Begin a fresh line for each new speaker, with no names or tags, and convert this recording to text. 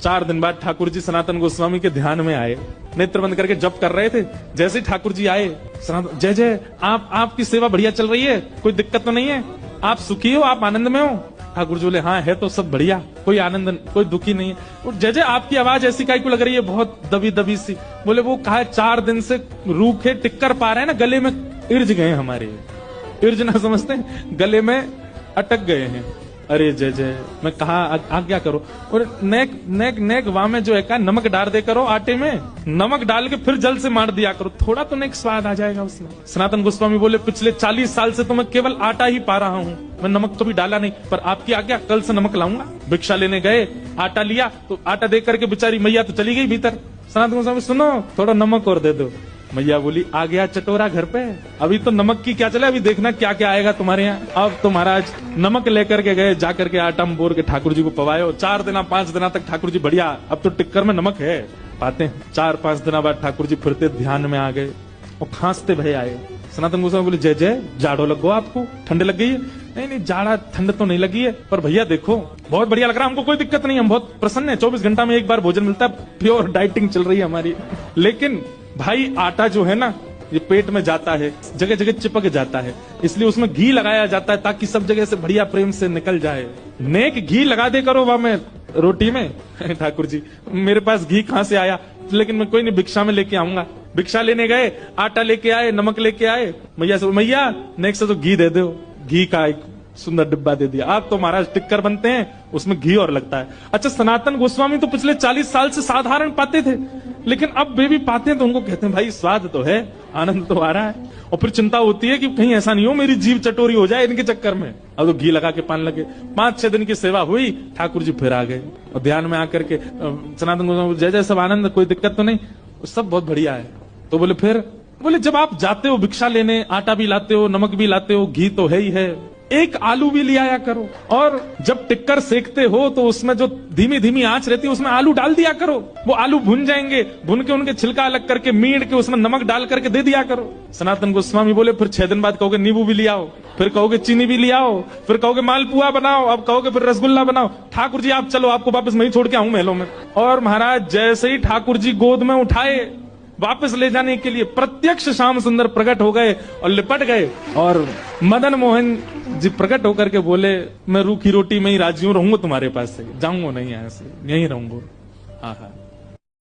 4 दिन बाद ठाकुर जी सनातन गोस्वामी के ध्यान में आए, नेत्र बंद करके जप कर रहे थे। जैसे ही ठाकुर जी आए, सनातन जय जय, आपकी सेवा बढ़िया चल रही है, कोई दिक्कत तो नहीं है, आप सुखी हो, आप आनंद में हो? ठाकुर जी बोले हाँ है तो सब बढ़िया, कोई आनंद कोई दुखी नहीं है। और जय जय आपकी आवाज ऐसी काहे को लग रही है, बहुत दबी दबी सी? बोले वो कहा 4 दिन से रूखे टिक्कर पा रहे हैं ना, गले में इर्ज गए हमारे, इर्ज ना समझते हैं, गले में अटक गए हैं। अरे जय जय, मैं कहा आज्ञा करो। और नेक नेक नेक वाह में जो है का नमक डाल दे करो, आटे में नमक डाल के फिर जल से मार दिया करो, थोड़ा तो नेक स्वाद आ जाएगा उसमें। सनातन गोस्वामी बोले पिछले 40 साल से तो मैं केवल आटा ही पा रहा हूँ, मैं नमक तो भी डाला नहीं, पर आपकी आज्ञा कल से नमक लाऊंगा। भिक्षा लेने गए, आटा लिया तो आटा दे करके बेचारी मैया तो चली गई भीतर। सनातन गोस्वामी सुनो थोड़ा नमक और दे दो। मैया बोली आ गया चटोरा घर पे, अभी तो नमक की क्या चले, अभी देखना क्या क्या आएगा तुम्हारे यहाँ। अब तो महाराज नमक लेकर के गए, जाकर के आटा में बोर के ठाकुर जी को पवाए। 4 दिन 5 दिन तक ठाकुर जी बढ़िया, अब तो टिक्कर में नमक है, पाते हैं। 4-5 दिन बाद ठाकुर जी फिरते ध्यान में आ गए और खांसते भय आए। सनातन गोस्वामी बोले जय जय, जाड़ो लगो आपको, ठंड लग गई है? नहीं नहीं, जाड़ा ठंड तो नहीं लगी है, पर भैया देखो बहुत बढ़िया लग रहा है हमको, कोई दिक्कत नहीं, हम बहुत प्रसन्न है, 24 घंटा में एक बार भोजन मिलता है, प्योर डाइटिंग चल रही है हमारी। लेकिन भाई आटा जो है ना, ये पेट में जाता है, जगह जगह चिपक जाता है, इसलिए उसमें घी लगाया जाता है ताकि सब जगह से बढ़िया प्रेम से निकल जाए। नेक घी लगा दे करो वहां में रोटी में। ठाकुर जी मेरे पास घी कहां से आया, लेकिन मैं कोई नहीं, भिक्षा में लेके आऊंगा। भिक्षा लेने गए, आटा लेके आए, नमक लेके आए। मैया से मैया नेक्स्ट तो घी दे दो, घी का एक सुंदर डिब्बा दे दिया। आप तो महाराज टिक्कर बनते हैं, उसमें घी और लगता है। अच्छा सनातन गोस्वामी तो पिछले 40 साल से साधारण पाते थे, लेकिन अब बेबी पाते हैं तो उनको कहते हैं भाई स्वाद तो है, आनंद तो आ रहा है। और फिर चिंता होती है कि कहीं ऐसा नहीं हो मेरी जीभ चटोरी हो जाए इनके चक्कर में। अब तो घी लगा के पान लगे। 5-6 दिन की सेवा हुई, ठाकुर जी फिर आ गए और ध्यान में आकर के सनातन गोस्वामी जय जय, सब आनंद, कोई दिक्कत तो नहीं, सब बहुत बढ़िया है। तो बोले फिर, बोले जब आप जाते हो भिक्षा लेने, आटा भी लाते हो, नमक भी लाते हो, घी तो है ही है, एक आलू भी ले आया करो, और जब टिक्कर सेकते हो तो उसमें जो धीमी धीमी आंच रहती है उसमें आलू डाल दिया करो, वो आलू भुन जाएंगे, भुन के उनके छिलका अलग करके मीड़ के उसमें नमक डाल करके दे दिया करो। सनातन गोस्वामी बोले फिर 6 दिन बाद कहोगे नींबू भी ले आओ, फिर कहोगे चीनी भी ले आओ, फिर कहोगे मालपुआ बनाओ, अब कहोगे फिर रसगुल्ला बनाओ। ठाकुर जी आप चलो, आपको वापस मैं ही छोड़ के आऊं महलों में। और महाराज जैसे ही ठाकुर जी गोद में उठाए वापस ले जाने के लिए, प्रत्यक्ष श्याम सुंदर प्रकट हो गए और लिपट गए। और मदन मोहन जी प्रकट होकर के बोले मैं रूखी रोटी में ही राजी हूं, रहूंगा तुम्हारे पास से, जाऊंगा नहीं यहाँ से, यहीं रहूंगा। हाँ हाँ।